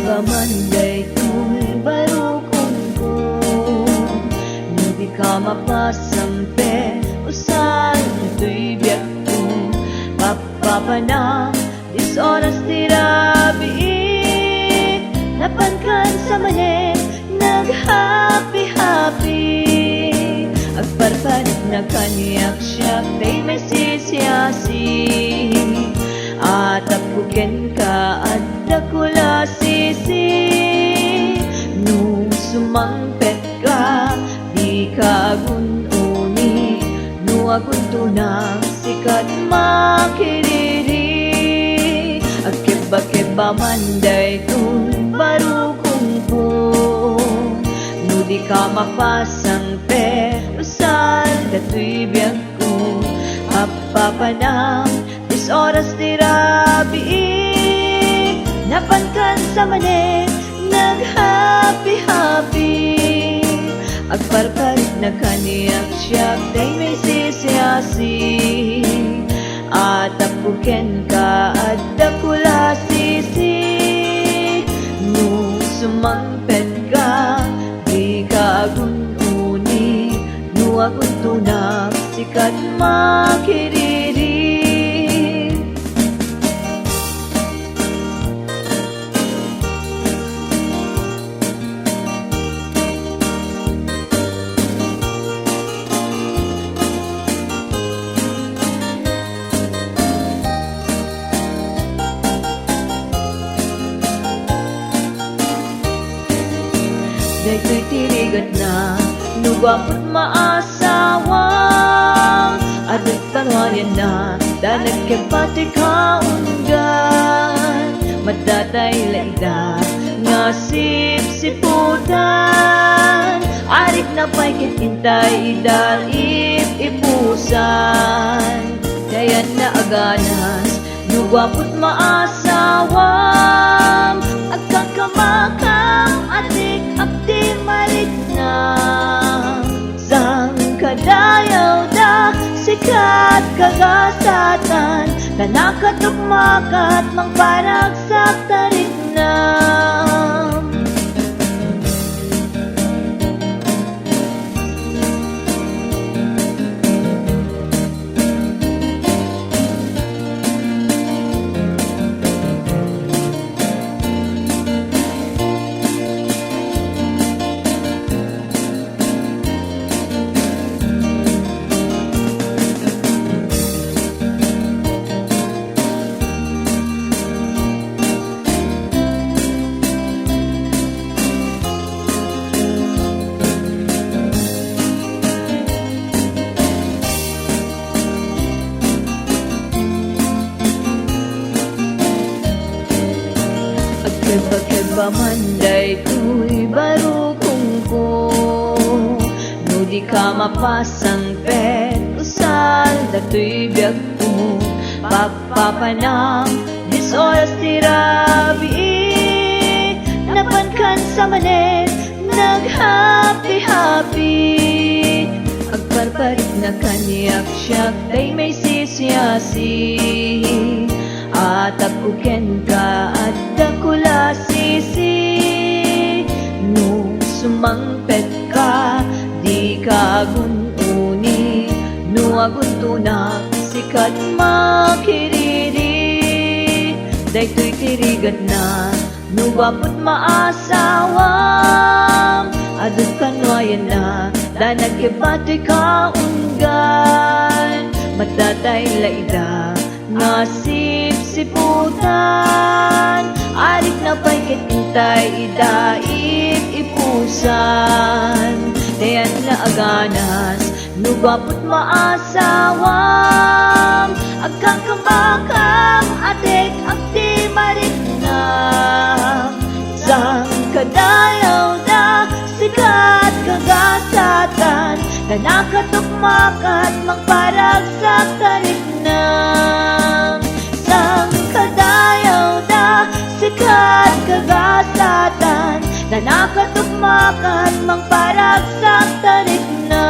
Pamanday ko'y barukong ko, hindi ka mapasampe. Usan ito'y biyak kong papapanang, dis oras tirabi. Napankan sa manin, nag-happy-happy. Agparparit na kaniyak siya, kay may sisiyasi. At apuken ka at dakula sisi. Nung sumangpet ka, di ka gununi. Nung aguntunang sikat makiriri. Akiba-kiba manday kung barukong po. Nudi ka mapasangpe, usal dato'y biyak ko. Apapanang dis oras tirabi. Napankan sa manin, nag-happy-happy. Agparparit na kaniyak siya, kay may sisiyasi. At apuken ka at dakula sisi. Nung sumangpet ka, di ka agununi. Nung aguntunak, sikat makiriri. Dayto'y tirigat na, nugwapot maasawang. Adat tanwayan na, danag kepati kaungan. Madatay laida, nga sip-siputan. Arik na pa'y kitintay, idaip ipusan. Dayan na aganas, nugwapot maasawang. Agkakamakam, atik abdi marit na. Sang kadayaw da, sikat kagasatan. Nanakatukmakat, mang paragsak tarik na. Keba-keba manday ko'y barukong ko. Nudi ka mapasangpet, usal dato'y biyak ko. Papapanang, dis oras tirabi. Napankan sa manin, nag-happy-happy. Agparparit na kaniyak siya, kay may sisiyasi. At apuken ka at dakula sisi. Nung sumangpet ka, di ka agununi. Nung aguntunak, sikat makiriri. Dayto'y tirigat na, nugwapot maasawang. Adot kanwayan na, danag kebati kaungan. Matatay laida, nga sip-siputan. Arik na pa'y kitintay, idaip ipusan. Dayan na aganas, nugwapot maasawang. Agkakamakam, atik abdi marit na. Sang kadayaw da, sikat kagasatan. Nanakatukmakat, mang paragsak tarik na. Sang kadayaw da, sikat kagasatan. Nanakatukmakat, mang paragsak tarik na.